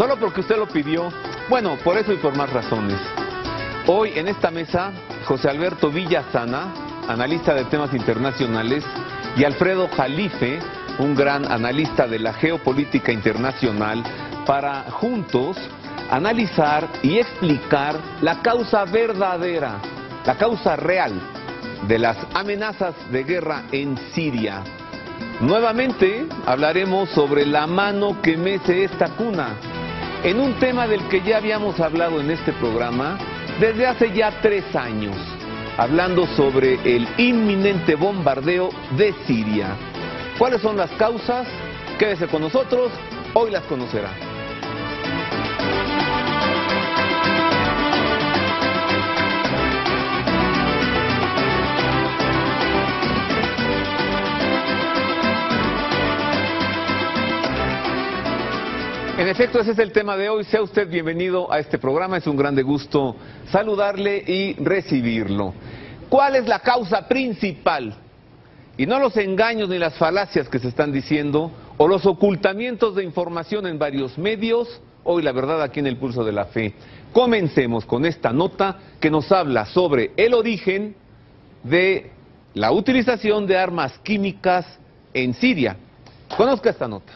Solo porque usted lo pidió. Bueno, por eso y por más razones. Hoy en esta mesa, José Alberto Villasana, analista de temas internacionales, y Alfredo Jalife, un gran analista de la geopolítica internacional, para juntos analizar y explicar la causa verdadera, la causa real de las amenazas de guerra en Siria. Nuevamente hablaremos sobre la mano que mece esta cuna, en un tema del que ya habíamos hablado en este programa desde hace ya 3 años, hablando sobre el inminente bombardeo de Siria. ¿Cuáles son las causas? Quédese con nosotros, hoy las conocerá. En efecto, ese es el tema de hoy. Sea usted bienvenido a este programa. Es un grande gusto saludarle y recibirlo. ¿Cuál es la causa principal? Y no los engaños ni las falacias que se están diciendo, o los ocultamientos de información en varios medios. Hoy la verdad aquí en el Pulso de la Fe. Comencemos con esta nota que nos habla sobre el origen de la utilización de armas químicas en Siria. Conozca esta nota.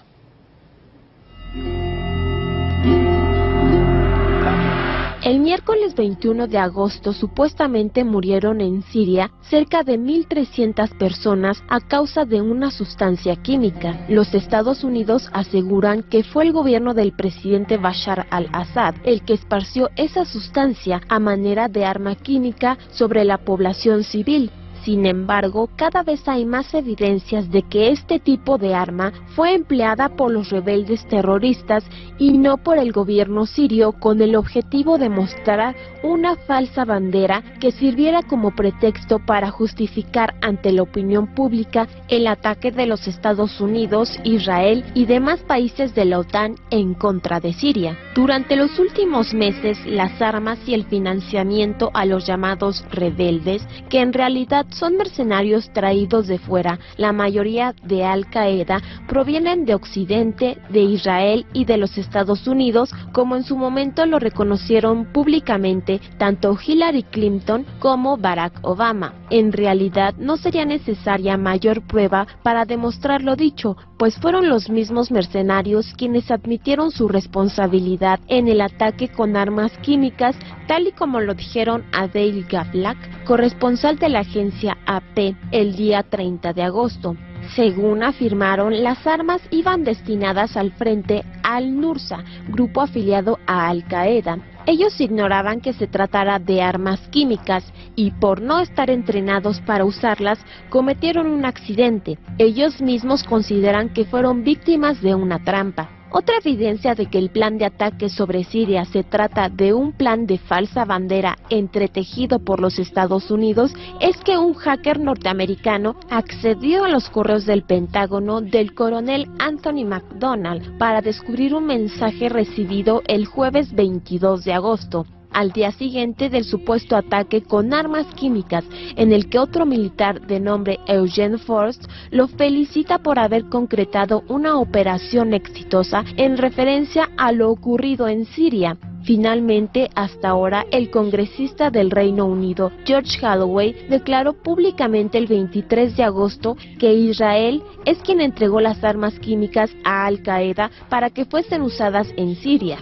El miércoles 21 de agosto supuestamente murieron en Siria cerca de 1.300 personas a causa de una sustancia química. Los Estados Unidos aseguran que fue el gobierno del presidente Bashar al-Assad el que esparció esa sustancia a manera de arma química sobre la población civil. Sin embargo, cada vez hay más evidencias de que este tipo de arma fue empleada por los rebeldes terroristas y no por el gobierno sirio, con el objetivo de mostrar una falsa bandera que sirviera como pretexto para justificar ante la opinión pública el ataque de los Estados Unidos, Israel y demás países de la OTAN en contra de Siria. Durante los últimos meses, las armas y el financiamiento a los llamados rebeldes, que en realidad son mercenarios traídos de fuera, la mayoría de Al-Qaeda, provienen de Occidente, de Israel y de los Estados Unidos, como en su momento lo reconocieron públicamente tanto Hillary Clinton como Barack Obama. En realidad no sería necesaria mayor prueba para demostrar lo dicho, pues fueron los mismos mercenarios quienes admitieron su responsabilidad en el ataque con armas químicas, tal y como lo dijeron a Dale Gavlak, corresponsal de la agencia AP, el día 30 de agosto. Según afirmaron, las armas iban destinadas al frente al-Nusra, grupo afiliado a Al-Qaeda. Ellos ignoraban que se tratara de armas químicas y por no estar entrenados para usarlas, cometieron un accidente. Ellos mismos consideran que fueron víctimas de una trampa. Otra evidencia de que el plan de ataque sobre Siria se trata de un plan de falsa bandera entretejido por los Estados Unidos es que un hacker norteamericano accedió a los correos del Pentágono del coronel Anthony McDonald para descubrir un mensaje recibido el jueves 22 de agosto. Al día siguiente del supuesto ataque con armas químicas, en el que otro militar de nombre Eugene Forst lo felicita por haber concretado una operación exitosa en referencia a lo ocurrido en Siria. Finalmente, hasta ahora, el congresista del Reino Unido, George Holloway, declaró públicamente el 23 de agosto que Israel es quien entregó las armas químicas a Al-Qaeda para que fuesen usadas en Siria.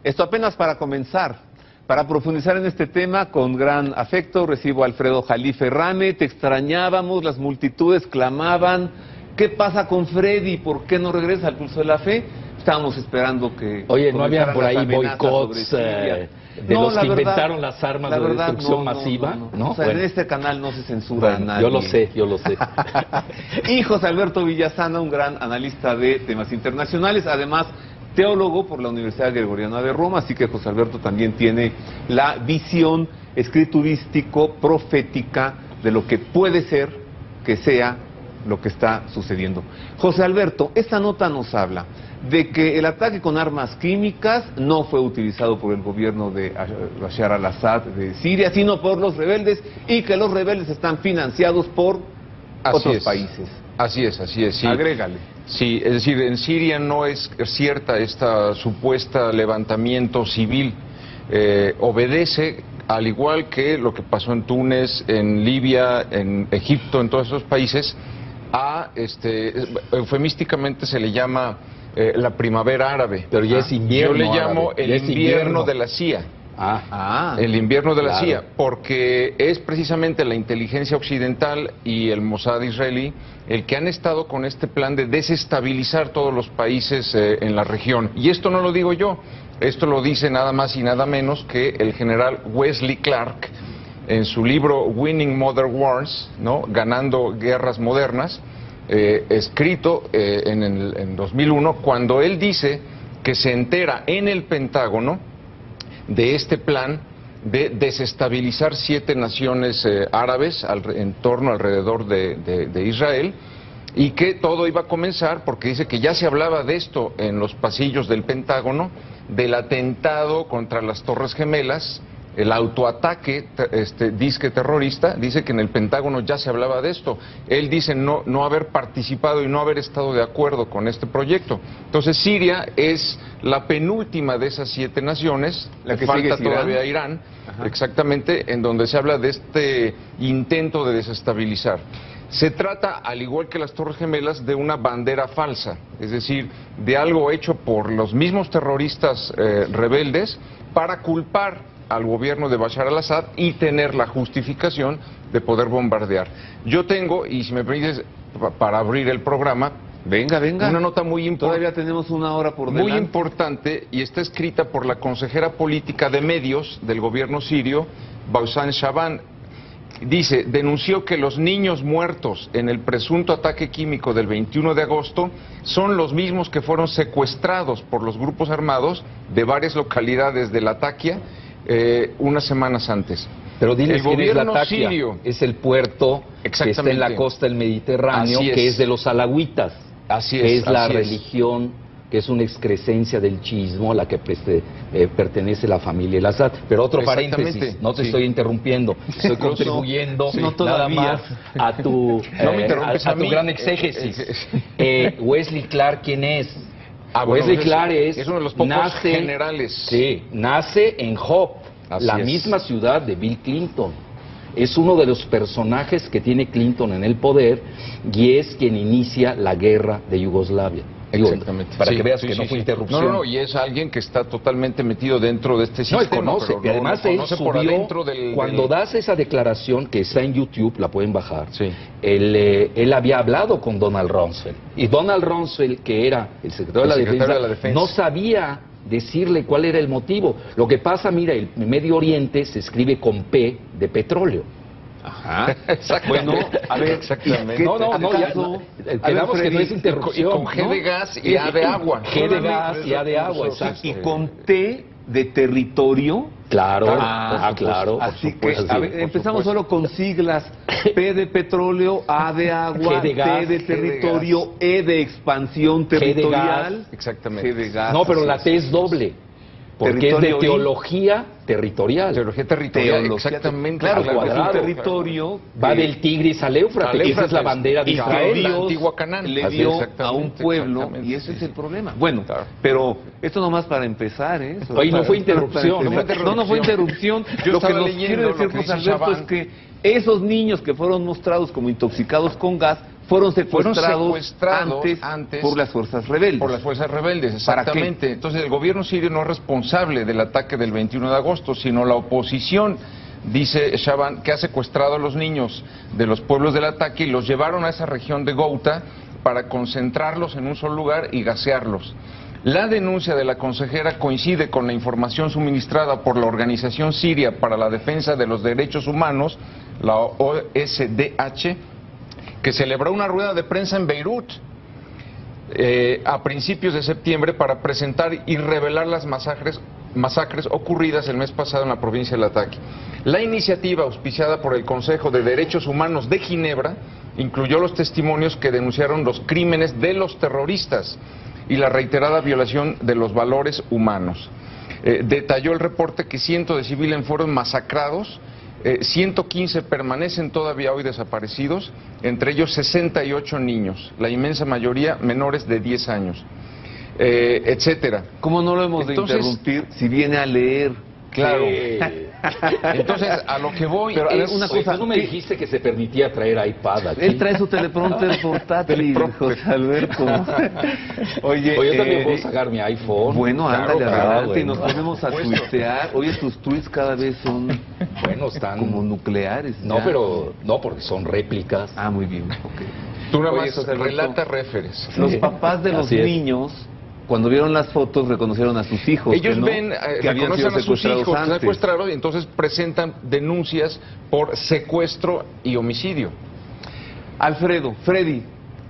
Esto apenas para comenzar. Para profundizar en este tema, con gran afecto, recibo a Alfredo Jalife. Rame, te extrañábamos, las multitudes clamaban. ¿Qué pasa con Freddy? ¿Por qué no regresa al Pulso de la Fe? Estábamos esperando que... Oye, ¿no habían por ahí boicots de los que inventaron las armas de destrucción masiva? No. O sea, en este canal no se censura a nadie. Yo lo sé. Y José Alberto Villasana, un gran analista de temas internacionales, además teólogo por la Universidad Gregoriana de Roma, así que José Alberto también tiene la visión escriturístico-profética de lo que puede ser que sea lo que está sucediendo. José Alberto, esta nota nos habla de que el ataque con armas químicas no fue utilizado por el gobierno de Bashar al-Assad de Siria, sino por los rebeldes, y que los rebeldes están financiados por otros países. Así es, sí. Agrégale. Sí, es decir, en Siria no es cierta esta supuesta levantamiento civil. Obedece, al igual que lo que pasó en Túnez, en Libia, en Egipto, en todos esos países, a, eufemísticamente se le llama la primavera árabe. Pero ya es invierno. Yo le llamo árabe. el invierno de la CIA. El invierno de la CIA, porque es precisamente la inteligencia occidental y el Mossad israelí el que han estado con este plan de desestabilizar todos los países en la región. Y esto no lo digo yo, esto lo dice nada más y nada menos que el general Wesley Clark en su libro Winning Modern Wars, ¿no? Ganando guerras modernas, escrito en 2001, cuando él dice que se entera en el Pentágono de este plan de desestabilizar 7 naciones árabes en torno alrededor de Israel, y que todo iba a comenzar porque dice que ya se hablaba de esto en los pasillos del Pentágono, del atentado contra las Torres Gemelas, el autoataque disque terrorista. Dice que en el Pentágono ya se hablaba de esto. Él dice no haber participado y no haber estado de acuerdo con este proyecto. Entonces Siria es la penúltima de esas 7 naciones, la que falta sigue todavía Irán, exactamente, en donde se habla de este intento de desestabilizar. Se trata, al igual que las Torres Gemelas, de una bandera falsa, es decir, de algo hecho por los mismos terroristas rebeldes para culpar al gobierno de Bashar al-Assad y tener la justificación de poder bombardear. Yo tengo, y si me permites, para abrir el programa, venga, una nota muy importante. Todavía tenemos una hora por delante. Muy importante, y está escrita por la consejera política de medios del gobierno sirio, Baussan Shaban. Dice, denunció que los niños muertos en el presunto ataque químico del 21 de agosto son los mismos que fueron secuestrados por los grupos armados de varias localidades de Latakia unas semanas antes. Pero diles el quién es gobierno Latakia. sirio Es el puerto que está en la costa del Mediterráneo, que es de los alawitas, que es la religión, que es una excrescencia del chiismo a la que pertenece la familia El-Assad. Pero otro paréntesis, no te estoy interrumpiendo, estoy contribuyendo nada más a tu, a tu gran exégesis. Wesley Clark, ¿quién es? Wesley Clark es uno de los pocos generales. Sí, nace en Hope, la misma ciudad de Bill Clinton. Es uno de los personajes que tiene Clinton en el poder y es quien inicia la guerra de Yugoslavia. Exactamente. Para que veas que no fue interrupción. No, y es alguien que está totalmente metido dentro de este sistema. No, él conoce, y además él subió, cuando das esa declaración, que está en YouTube, la pueden bajar, él había hablado con Donald Rumsfeld, y Donald Rumsfeld, que era el secretario de la Defensa, no sabía decirle cuál era el motivo. Lo que pasa, mira, el Medio Oriente se escribe con P de petróleo. Ajá. Bueno, a ver, exactamente. Quedamos que no es interrupción. Con G de gas y A de agua. G de gas y A de agua, exacto. Y con T de territorio. Claro, claro. Así que, a ver, empezamos solo con siglas: P de petróleo, A de agua, T de territorio, E de expansión territorial. Exactamente. G de gas. No, pero la T es doble. Porque es de teología territorial. Teología territorial, exactamente. Claro, cuadrado, es un territorio va del Tigris al Éufrates, esa es la bandera de Israel. La antigua Canaán. Le dio a un pueblo, y ese es el problema. Bueno, pero esto nomás para empezar, ¿eh? Hoy no fue interrupción. No fue interrupción. Lo que nos quiere decir José Alberto es que esos niños que fueron mostrados como intoxicados con gas fueron secuestrados antes por las fuerzas rebeldes. Por las fuerzas rebeldes, exactamente. Entonces el gobierno sirio no es responsable del ataque del 21 de agosto, sino la oposición, dice Shaban, que ha secuestrado a los niños de los pueblos del ataque y los llevaron a esa región de Ghouta para concentrarlos en un solo lugar y gasearlos. La denuncia de la consejera coincide con la información suministrada por la Organización Siria para la Defensa de los Derechos Humanos, la OSDH, que celebró una rueda de prensa en Beirut a principios de septiembre para presentar y revelar las masacres ocurridas el mes pasado en la provincia de Latakia. La iniciativa, auspiciada por el Consejo de Derechos Humanos de Ginebra, incluyó los testimonios que denunciaron los crímenes de los terroristas y la reiterada violación de los valores humanos. Detalló el reporte que cientos de civiles fueron masacrados 115 permanecen todavía hoy desaparecidos, entre ellos 68 niños, la inmensa mayoría menores de 10 años, etcétera. ¿Cómo no lo hemos de interrumpir si viene a leer? Claro. Entonces, a lo que voy. Pero a ver, una cosa, ¿tú no me dijiste que se permitía traer iPad aquí? Él trae su teleprompter portátil, José Alberto. Oye, yo también puedo sacar mi iPhone. Bueno, ándale, adelante, y nos ponemos a tuitear. Oye, tus tweets cada vez son, están como nucleares. No, pero no, porque son réplicas. Ah, muy bien, ok. Tú nada más relata referes. Los papás de los niños, cuando vieron las fotos, reconocieron a sus hijos. Ellos ven, que habían sido a sus hijos antes. Secuestrados, y entonces presentan denuncias por secuestro y homicidio. Alfredo, Freddy,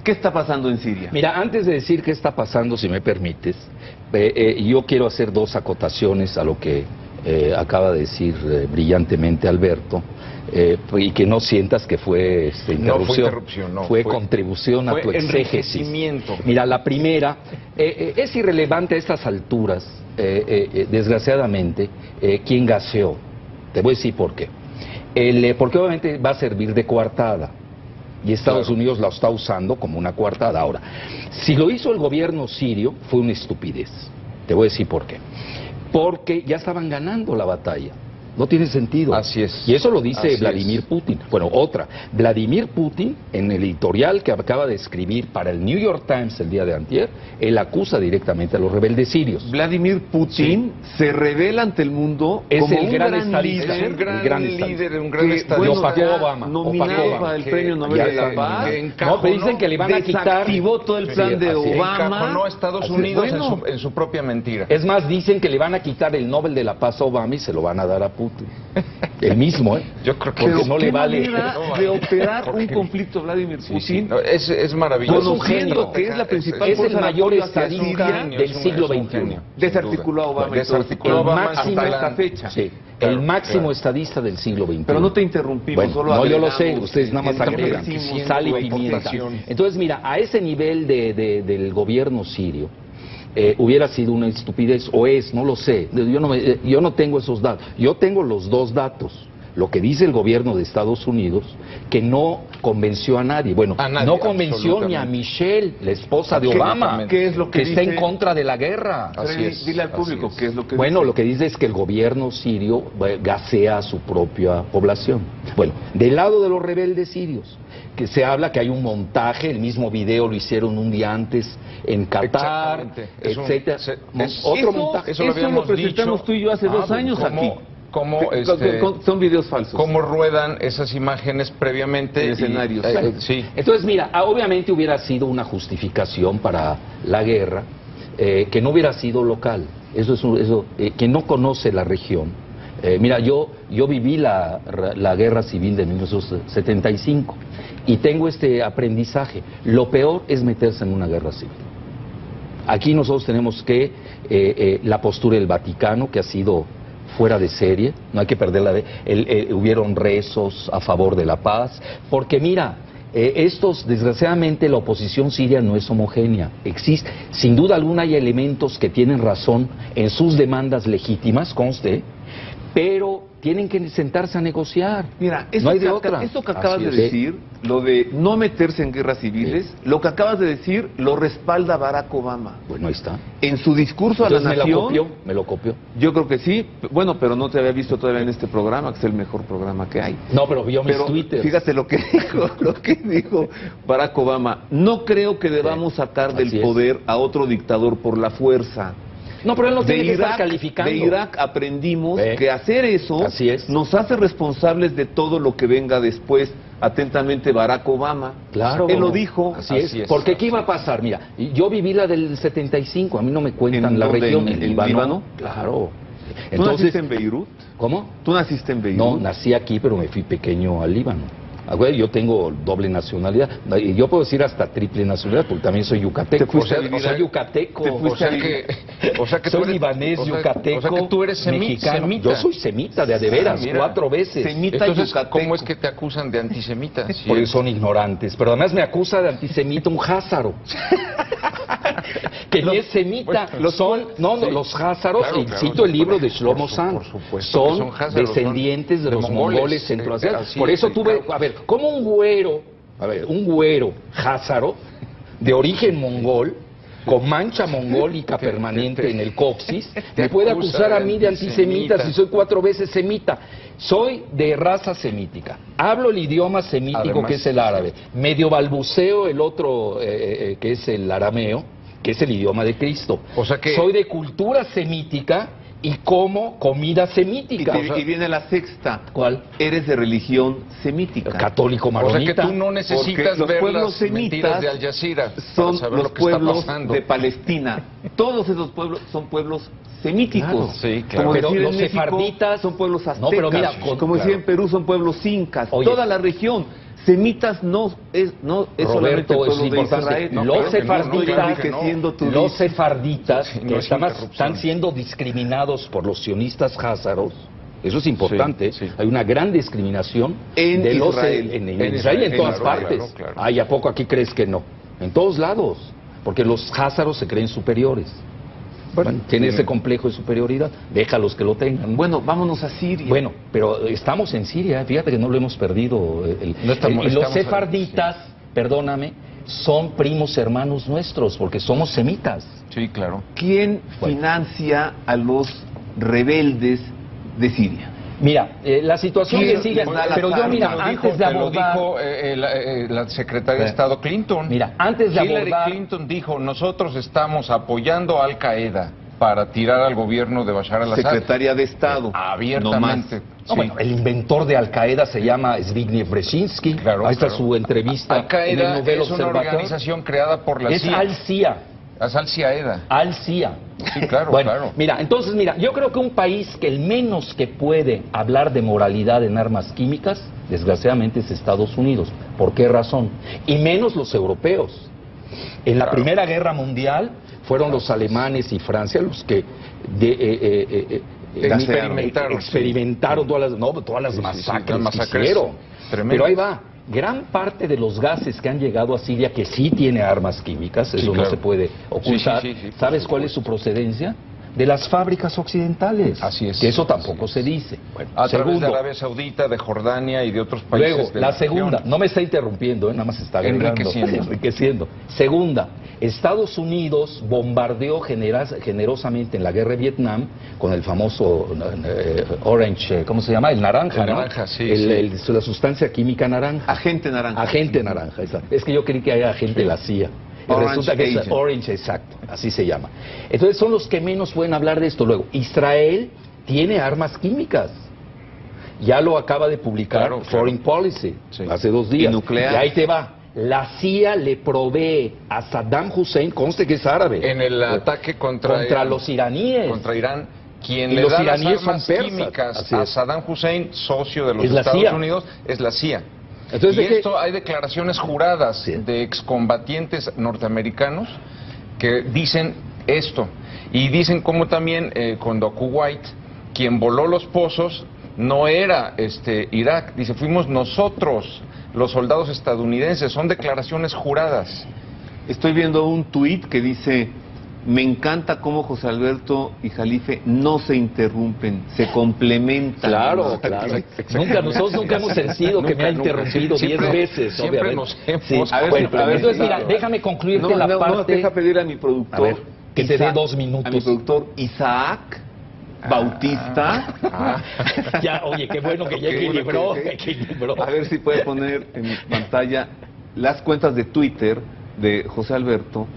¿qué está pasando en Siria? Mira, antes de decir qué está pasando, si me permites, yo quiero hacer dos acotaciones a lo que acaba de decir brillantemente Alberto. Y que no sientas que fue interrupción. No fue interrupción, no. Fue contribución a tu exégesis. Mira, la primera, es irrelevante a estas alturas, desgraciadamente, quién gaseó. Te voy a decir por qué. Porque obviamente va a servir de coartada. Y Estados Unidos la está usando como una coartada. Ahora, si lo hizo el gobierno sirio, fue una estupidez. Te voy a decir por qué. Porque ya estaban ganando la batalla. No tiene sentido. Así es. Y eso lo dice Vladimir Putin. Bueno, otra. Vladimir Putin, en el editorial que acaba de escribir para el New York Times el día de antier, él acusa directamente a los rebeldes sirios. Vladimir Putin se revela ante el mundo como un gran líder. Es un gran líder, un gran estadista. Bueno, opacó Obama. Nominado para el premio Nobel de la Paz. No, pero dicen que le van a quitar. Desactivó todo el plan de Obama. Encajonó a Estados Unidos en su propia mentira. Es más, dicen que le van a quitar el Nobel de la Paz a Obama y se lo van a dar a Putin. El mismo, Yo creo que porque no le vale de operar un conflicto Vladimir Putin. Es maravilloso. Conociendo que es la principal es el mayor estadista del siglo XXI. Desarticuló a Obama. Desarticuló a Obama hasta esta fecha. Sí. El máximo estadista del siglo XXI. Pero no te interrumpimos, bueno, solo no, yo lo sé, ustedes nada más agregan sal y pimienta. Entonces, mira, a ese nivel del gobierno sirio, hubiera sido una estupidez, o es, no lo sé, yo no tengo esos datos, yo tengo los dos datos, lo que dice el gobierno de Estados Unidos, que no convenció a nadie, bueno, no convenció ni a Michelle, la esposa de Obama, ¿qué es lo que está en contra de la guerra. Así es. Dile al público qué es lo que bueno, dice. lo que dice es que el gobierno sirio gasea a su propia población. Bueno, del lado de los rebeldes sirios, que se habla que hay un montaje, el mismo video lo hicieron un día antes en Qatar, etcétera. Otro montaje. Eso lo presentamos tú y yo hace 2 años aquí. Son videos falsos. ¿Cómo ruedan esas imágenes previamente? En escenarios. Sí. Entonces, mira, obviamente hubiera sido una justificación para la guerra que no hubiera sido local. Quien no conoce la región. Mira, yo viví la guerra civil de 1975 y tengo este aprendizaje. Lo peor es meterse en una guerra civil. Aquí nosotros tenemos que la postura del Vaticano, que ha sido fuera de serie, no hay que perderla hubieron rezos a favor de la paz, porque mira, desgraciadamente la oposición siria no es homogénea, existe, sin duda alguna hay elementos que tienen razón en sus demandas legítimas, conste, pero tienen que sentarse a negociar. Mira, no hay de otra. Esto que acabas de decir, lo de no meterse en guerras civiles, lo que acabas de decir lo respalda Barack Obama. Bueno, ahí está. En su discurso a la nación. Me lo copió. Yo creo que sí. Bueno, pero no te había visto todavía en este programa, que es el mejor programa que hay. No, pero vio mis Twitter. Fíjate lo que dijo Barack Obama. No creo que debamos sacar del poder a otro dictador por la fuerza. No, pero él no tiene que estar calificando. De Irak aprendimos que hacer eso nos hace responsables de todo lo que venga después. Atentamente, Barack Obama. Claro. Él lo dijo. Así es. Porque ¿qué iba a pasar? Mira, yo viví la del 75, a mí no me cuentan la región. ¿En Líbano? Claro. ¿Tú naciste en Beirut? ¿Cómo? ¿Tú naciste en Beirut? No, nací aquí, pero me fui pequeño al Líbano. Yo tengo doble nacionalidad, y yo puedo decir hasta triple nacionalidad, porque también soy yucateco. Soy yucateco. O sea que soy libanés, yucateco, o sea que tú eres mexicano. Yo soy semita, de veras, 4 veces. Semita. Entonces, ¿cómo es que te acusan de antisemita? Porque son ignorantes, pero además me acusa de antisemita un jázaro. que no es semita. Los házaros, cito el libro de Shlomo Sand, son descendientes de los mongoles centroasiáticos. Por eso tuve, a ver, como un güero házaro de origen mongol, con mancha mongólica permanente en el coxis, me puede acusar a mí de antisemita si soy 4 veces semita. Soy de raza semítica, hablo el idioma semítico, además, que es el árabe, medio balbuceo el otro que es el arameo, que es el idioma de Cristo. O sea que soy de cultura semítica y como comida semítica. Y viene la sexta. ¿Cuál? Eres de religión semítica. Católico maronita. O sea que tú no necesitas ver las mentiras de Al Jazeera son los pueblos de Palestina. Todos esos pueblos son pueblos semíticos. Claro, sí, claro. Como pero los México, sefarditas son pueblos aztecas. No, pero mira, como decía en Perú son pueblos incas. Oye, toda la región. Semitas no es solamente el pueblo de Israel. Los sefarditas que están siendo discriminados por los sionistas házaros. Eso es importante. Sí, sí. Hay una gran discriminación en Israel. En Israel en todas partes. Claro. Ay, ¿a poco aquí crees que no? En todos lados. Porque los házaros se creen superiores. Bueno, tiene ese complejo de superioridad, déjalos que lo tengan. Bueno, vámonos a Siria. Bueno, pero estamos en Siria, fíjate que no lo hemos perdido. Y los sefarditas, perdóname, son primos hermanos nuestros, porque somos semitas. Sí, claro. ¿Quién financia a los rebeldes de Siria? Mira, la situación de Siria, pero yo mira, antes de abordar... Lo dijo la secretaria de Estado Clinton. Mira, antes de abordar... Hillary Clinton dijo, nosotros estamos apoyando a Al Qaeda para tirar al gobierno de Bashar al-Assad. Secretaria de Estado. Abiertamente. No, bueno, el inventor de Al Qaeda se llama Zbigniew Brzezinski. Claro, ahí está su entrevista. Al Qaeda es una organización creada por la CIA. Es Al-CIA. Es Al-Qaeda. Al-CIA. Sí, claro, bueno, claro. Mira, yo creo que un país que el menos que puede hablar de moralidad en armas químicas, desgraciadamente es Estados Unidos. ¿Por qué razón? Y menos los europeos. En la Primera Guerra Mundial fueron los alemanes y Francia los que experimentaron todas las masacres que hicieron. Pero ahí va. Gran parte de los gases que han llegado a Siria, que sí tiene armas químicas, eso no se puede ocultar, ¿sabes cuál es su procedencia? De las fábricas occidentales. Así es. Que eso tampoco se dice. Bueno, a través de Arabia Saudita, de Jordania y de otros países. Luego, la segunda, no me está interrumpiendo, nada más está enriqueciendo. Segunda, Estados Unidos bombardeó generosamente en la guerra de Vietnam con el famoso Orange, ¿cómo se llama? El naranja, ¿no? La sustancia química naranja. Agente naranja. Agente naranja, exacto. Es que yo creí que era agente de la CIA. Resulta que es Orange, exacto, así se llama. Entonces son los que menos pueden hablar de esto. Luego, Israel tiene armas químicas. Ya lo acaba de publicar Foreign Policy hace 2 días. Y ahí te va. La CIA le provee a Saddam Hussein, conste que es árabe. En el ataque contra los iraníes. Contra Irán. Quien le da las armas químicas a Saddam Hussein, socio de los Estados Unidos, es la CIA. Entonces, y esto hay declaraciones juradas de excombatientes norteamericanos que dicen esto. Y dicen como también cuando Kuwait, quien voló los pozos, no era Irak. Dice, fuimos nosotros, los soldados estadounidenses. Son declaraciones juradas. Estoy viendo un tuit que dice... Me encanta cómo José Alberto y Jalife no se interrumpen, se complementan. Claro. Nosotros nunca hemos sentido que me ha interrumpido 10 veces, siempre obviamente. Nos hemos... Entonces, mira, déjame concluirte la parte... deja pedir a mi productor... que te dé 2 minutos. A mi productor Isaac Bautista. Ya, oye, qué bueno que ya equilibró. A ver si puede poner en pantalla las cuentas de Twitter de José Alberto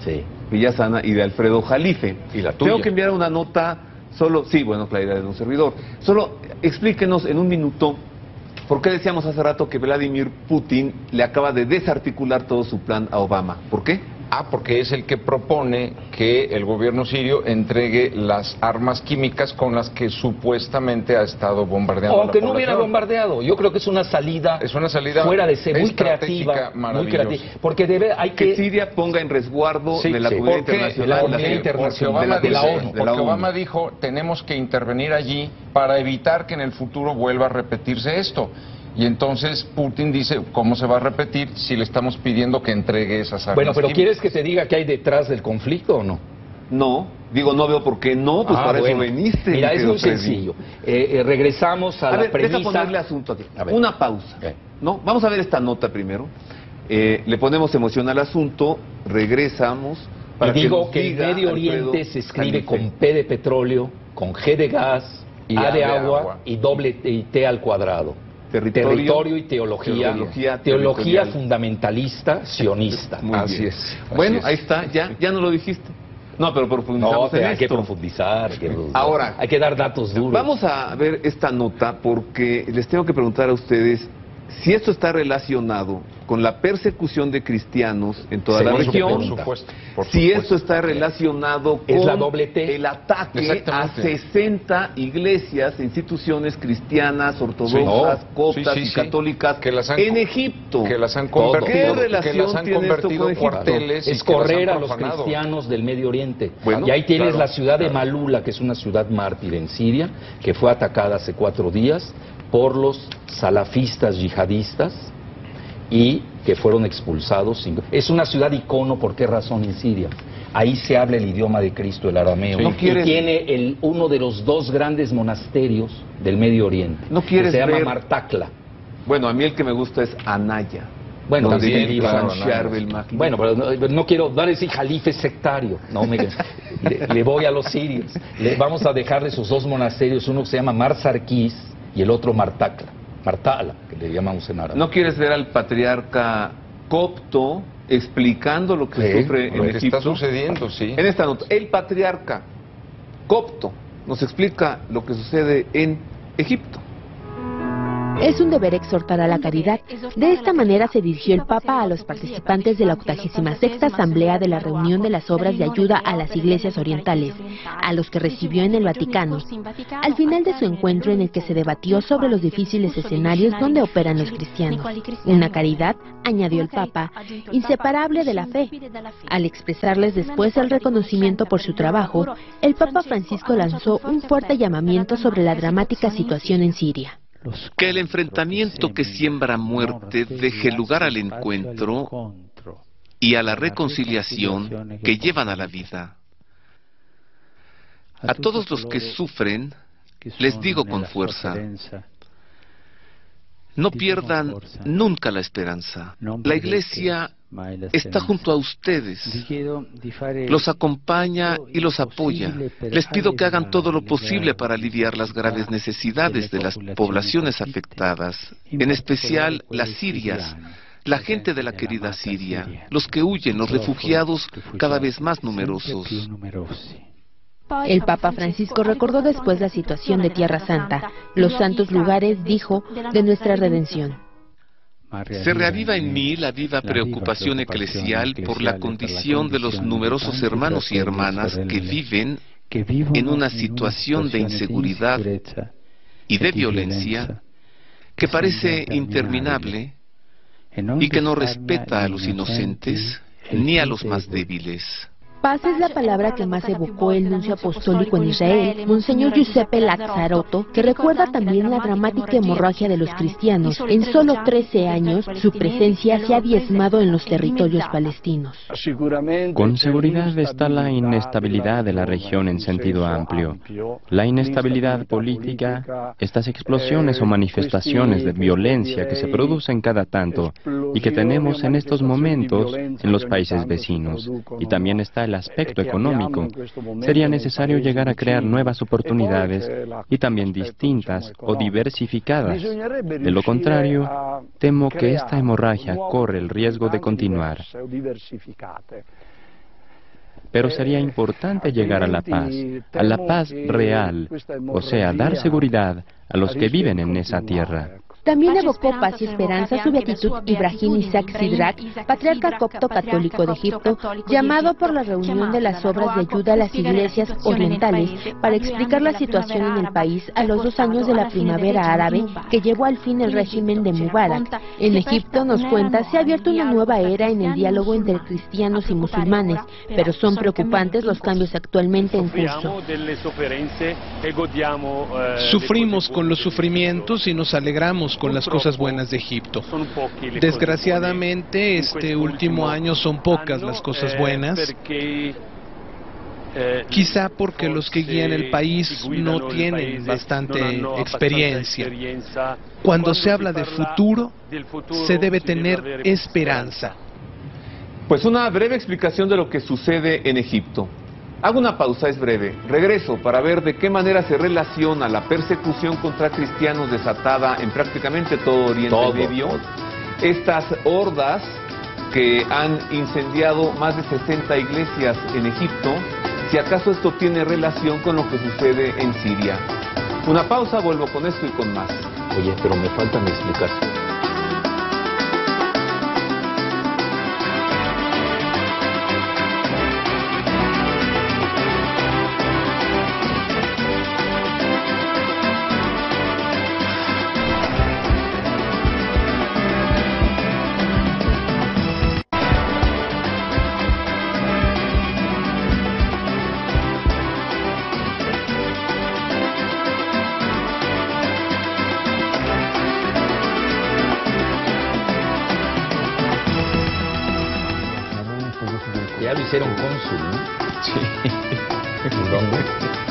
Villasana y de Alfredo Jalife. Y la tuya. Tengo que enviar una nota, la idea de un servidor. Solo explíquenos en un minuto por qué decíamos hace rato que Vladimir Putin le acaba de desarticular todo su plan a Obama. ¿Por qué? Porque es el que propone que el gobierno sirio entregue las armas químicas con las que supuestamente ha estado bombardeando. Aunque no hubiera bombardeado, yo creo que es una salida fuera de ser muy creativa, porque hay que Siria ponga en resguardo de la comunidad internacional, de la ONU. Porque Obama dijo, tenemos que intervenir allí para evitar que en el futuro vuelva a repetirse esto. Y entonces Putin dice, ¿cómo se va a repetir si le estamos pidiendo que entregue esas armas? Bueno, pero ¿quieres que te diga qué hay detrás del conflicto o no? No, digo, no veo por qué no, pues para eso veniste. Mira, es muy sencillo. Regresamos a la premisa... Deja ponerle asunto aquí. Una pausa. ¿No? Vamos a ver esta nota primero. Le ponemos emoción al asunto, regresamos... Y digo que el Medio Oriente se escribe con P de petróleo, con G de gas, A de agua y doble T al cuadrado. Territorio y teología. Teología fundamentalista, sionista. Así es. Bueno, ahí está, ya no lo dijiste. No, pero profundizamos en esto. Hay que profundizar. Ahora, hay que dar datos duros. Vamos a ver esta nota porque les tengo que preguntar a ustedes si esto está relacionado con la persecución de cristianos en toda la región, por supuesto. Si esto está relacionado con la doble T. el ataque a 60 iglesias, instituciones cristianas, ortodoxas, coptas y católicas en Egipto. Que las han convertido, ¿Qué relación tiene esto con Egipto? Es correr a los cristianos del Medio Oriente. Bueno, y ahí tienes la ciudad de Malula, que es una ciudad mártir en Siria, que fue atacada hace 4 días por los salafistas yihadistas y que fueron expulsados. Es una ciudad icono, ¿por qué razón? En Siria. Ahí se habla el idioma de Cristo, el arameo. Y tiene uno de los 2 grandes monasterios del Medio Oriente. Que se llama Martakla. Bueno, a mí el que me gusta es Anaya. Bueno, también bueno, pero no quiero dar ese jalife sectario. No, le voy a los sirios. Vamos a dejar de esos 2 monasterios, uno que se llama Mar Sarkis y el otro Martakla. Martala, que le llamamos en árabe. ¿No quieres ver al patriarca copto explicando lo que sufre en Egipto? Está sucediendo, sí. En esta nota, el patriarca copto nos explica lo que sucede en Egipto. Es un deber exhortar a la caridad. De esta manera se dirigió el Papa a los participantes de la 86ª Asamblea de la Reunión de las Obras de Ayuda a las Iglesias Orientales, a los que recibió en el Vaticano, al final de su encuentro en el que se debatió sobre los difíciles escenarios donde operan los cristianos. Una caridad, añadió el Papa, inseparable de la fe. Al expresarles después el reconocimiento por su trabajo, el Papa Francisco lanzó un fuerte llamamiento sobre la dramática situación en Siria. Que el enfrentamiento que siembra muerte deje lugar al encuentro y a la reconciliación que llevan a la vida. A todos los que sufren, les digo con fuerza, no pierdan nunca la esperanza. La Iglesia está junto a ustedes, los acompaña y los apoya. Les pido que hagan todo lo posible para aliviar las graves necesidades de las poblaciones afectadas, en especial las sirias, la gente de la querida Siria, los que huyen, los refugiados cada vez más numerosos. El Papa Francisco recordó después la situación de Tierra Santa, los santos lugares, dijo, de nuestra redención. Se reaviva en mí la viva preocupación eclesial por la condición de los numerosos hermanos y hermanas que viven en una situación de inseguridad y de violencia que parece interminable y que no respeta a los inocentes ni a los más débiles. Paz es la palabra que más evocó el nuncio apostólico en Israel, Monseñor Giuseppe Lazzarotto, que recuerda también la dramática hemorragia de los cristianos. En solo 13 años, su presencia se ha diezmado en los territorios palestinos. Con seguridad está la inestabilidad de la región en sentido amplio. La inestabilidad política, estas explosiones o manifestaciones de violencia que se producen cada tanto y que tenemos en estos momentos en los países vecinos. Y también está el aspecto económico. Sería necesario llegar a crear nuevas oportunidades y también distintas o diversificadas. De lo contrario, temo que esta hemorragia corre el riesgo de continuar. Pero sería importante llegar a la paz real, o sea, dar seguridad a los que viven en esa tierra. También evocó paz y esperanza su beatitud Ibrahim Isaac Sidrak, patriarca copto católico de Egipto, llamado por la reunión de las obras de ayuda a las iglesias orientales para explicar la situación en el país a los 2 años de la primavera árabe que llevó al fin el régimen de Mubarak. En Egipto, nos cuenta, se ha abierto una nueva era en el diálogo entre cristianos y musulmanes, pero son preocupantes los cambios actualmente en curso. Sufrimos con los sufrimientos y nos alegramos con las cosas buenas de Egipto. Desgraciadamente, este último año son pocas las cosas buenas, Quizá porque los que guían el país no tienen bastante experiencia. Cuando se habla de futuro, se debe tener esperanza. Pues una breve explicación de lo que sucede en Egipto. Hago una pausa, es breve. Regreso para ver de qué manera se relaciona la persecución contra cristianos desatada en prácticamente todo Oriente Medio. Estas hordas que han incendiado más de 60 iglesias en Egipto, si acaso esto tiene relación con lo que sucede en Siria. Una pausa, vuelvo con esto y con más. Oye, pero me falta mi explicación. Ya lo hicieron cónsul, ¿no? Sí. ¿Dónde?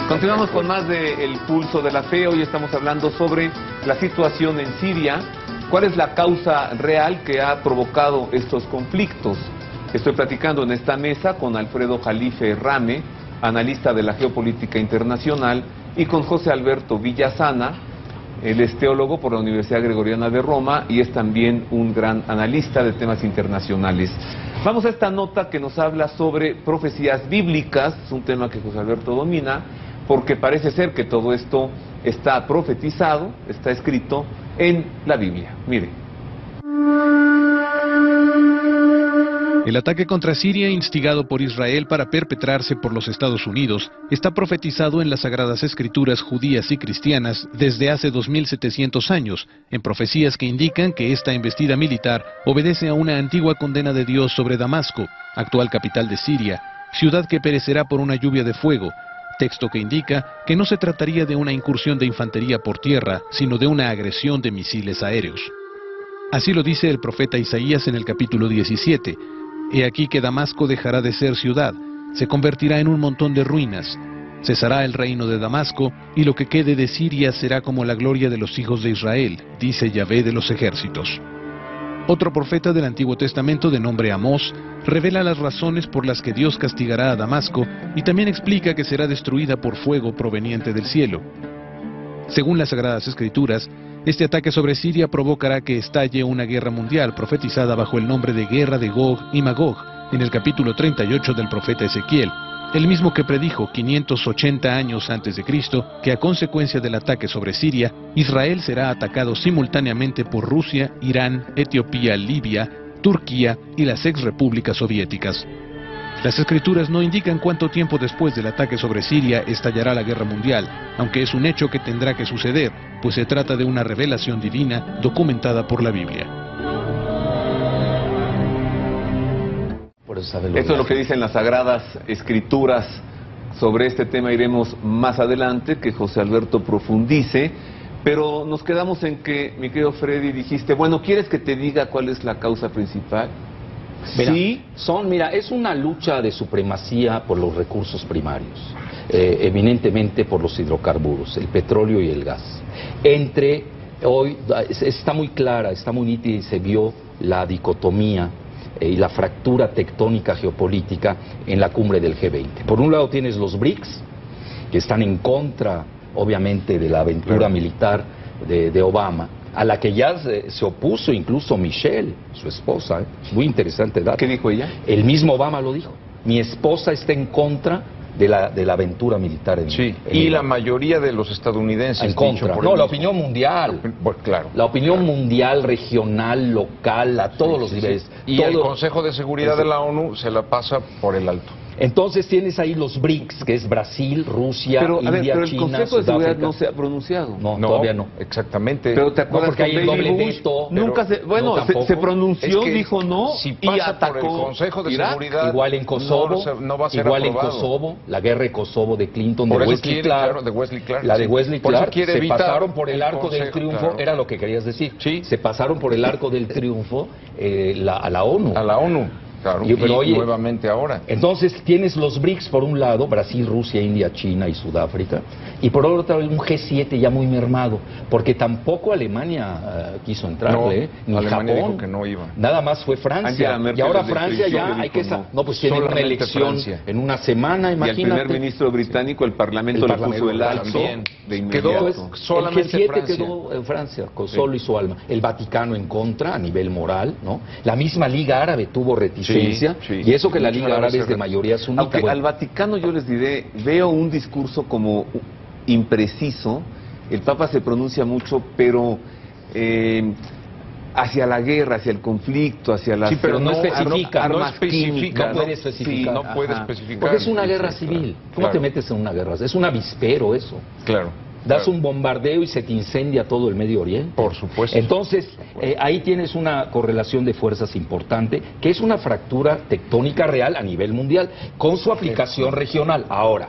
Continuamos con más de El Pulso de la Fe. Hoy estamos hablando sobre la situación en Siria. ¿Cuál es la causa real que ha provocado estos conflictos? Estoy platicando en esta mesa con Alfredo Jalife Rame, analista de la geopolítica internacional, y con José Alberto Villasana. Él es teólogo por la Universidad Gregoriana de Roma y es también un gran analista de temas internacionales. Vamos a esta nota que nos habla sobre profecías bíblicas, es un tema que José Alberto domina, porque parece ser que todo esto está profetizado, está escrito en la Biblia. Mire. El ataque contra Siria, instigado por Israel para perpetrarse por los Estados Unidos, está profetizado en las Sagradas Escrituras judías y cristianas desde hace 2700 años, en profecías que indican que esta embestida militar obedece a una antigua condena de Dios sobre Damasco, actual capital de Siria, ciudad que perecerá por una lluvia de fuego, texto que indica que no se trataría de una incursión de infantería por tierra, sino de una agresión de misiles aéreos. Así lo dice el profeta Isaías en el capítulo 17. He aquí que Damasco dejará de ser ciudad, se convertirá en un montón de ruinas. Cesará el reino de Damasco, y lo que quede de Siria será como la gloria de los hijos de Israel, dice Yahvé de los ejércitos. Otro profeta del Antiguo Testamento de nombre Amós revela las razones por las que Dios castigará a Damasco y también explica que será destruida por fuego proveniente del cielo. Según las Sagradas Escrituras, este ataque sobre Siria provocará que estalle una guerra mundial profetizada bajo el nombre de Guerra de Gog y Magog en el capítulo 38 del profeta Ezequiel, el mismo que predijo 580 años antes de Cristo que a consecuencia del ataque sobre Siria, Israel será atacado simultáneamente por Rusia, Irán, Etiopía, Libia, Turquía y las ex repúblicas soviéticas. Las escrituras no indican cuánto tiempo después del ataque sobre Siria estallará la guerra mundial, aunque es un hecho que tendrá que suceder, pues se trata de una revelación divina documentada por la Biblia. Esto es lo que dicen las Sagradas Escrituras. Sobre este tema iremos más adelante, que José Alberto profundice, pero nos quedamos en que, mi querido Freddy, dijiste, bueno, ¿quieres que te diga cuál es la causa principal? Mira, sí, es una lucha de supremacía por los recursos primarios, eminentemente por los hidrocarburos, el petróleo y el gas. Hoy está muy clara, está muy nítida y se vio la dicotomía y la fractura tectónica geopolítica en la cumbre del G20. Por un lado tienes los BRICS, que están en contra, obviamente, de la aventura militar de Obama, a la que ya se opuso incluso Michelle, su esposa. Muy interesante dato. ¿Qué dijo ella? El mismo Obama lo dijo. Mi esposa está en contra de la aventura militar en y la mayoría de los estadounidenses en contra. No, la opinión mundial. Bueno, claro. La opinión mundial, regional, local, a todos los niveles. Y el Consejo de Seguridad de la ONU se la pasa por el alto. Entonces tienes ahí los BRICS, que es Brasil, Rusia, India, pero China, el Consejo de Seguridad Sudáfrica. no se ha pronunciado. No, todavía no. Exactamente. Pero te acuerdas porque hay el doble veto. Nunca se pronunció, dijo no, si y atacó por el Consejo de Seguridad. Igual en Kosovo, no va a ser igual aprobado. en Kosovo, la guerra de Kosovo de Clinton, por de eso Wesley quiere, Clark. claro, de Wesley Clark. La de Wesley Clark, se pasaron por el arco Consejo, del triunfo, claro. era lo que querías decir. Sí. Se pasaron por el arco del triunfo a la ONU. A la ONU. Claro, pero oye, nuevamente ahora. Entonces tienes los BRICS por un lado, Brasil, Rusia, India, China y Sudáfrica, y por otro lado un G7 ya muy mermado, porque tampoco Alemania quiso entrarle, ni Alemania Japón, dijo que no iba. Nada más fue Francia, y ahora Francia ya hay que... No, pues tiene una elección en una semana, imagínate. Y el primer ministro británico, el Parlamento le puso el alto de inmediato. El G7 quedó en Francia, con solo y su alma. El Vaticano en contra, a nivel moral, ¿no? La misma Liga Árabe tuvo reticencia, y eso que la Liga Árabe es de mayoría sunita. Aunque al Vaticano yo les diré, veo un discurso como impreciso, el Papa se pronuncia mucho, pero hacia la guerra, hacia el conflicto, hacia la... Sí, pero no especifica, no puede especificar. No puede especificar. Porque es una guerra civil. ¿Cómo te metes en una guerra? Es un avispero eso. Claro. Das un bombardeo y se te incendia todo el Medio Oriente. Por supuesto. Entonces, ahí tienes una correlación de fuerzas importante, que es una fractura tectónica real a nivel mundial, con su aplicación regional. Ahora,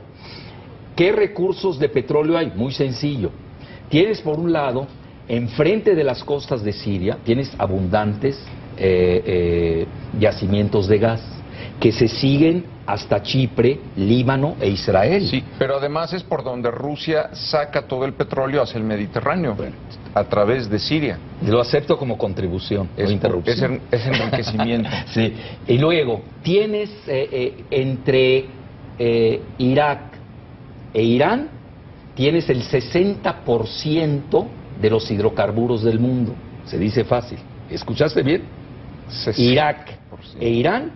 ¿qué recursos de petróleo hay? Muy sencillo. Tienes, por un lado, enfrente de las costas de Siria, tienes abundantes yacimientos de gas, que se siguen hasta Chipre, Líbano e Israel. Sí, pero además es por donde Rusia saca todo el petróleo hacia el Mediterráneo, a través de Siria. Lo acepto como contribución, no interrupción. Es enriquecimiento. Sí. Y luego, tienes entre Irak e Irán, tienes el 60% de los hidrocarburos del mundo. Se dice fácil. ¿Escuchaste bien? 60%. Irak e Irán,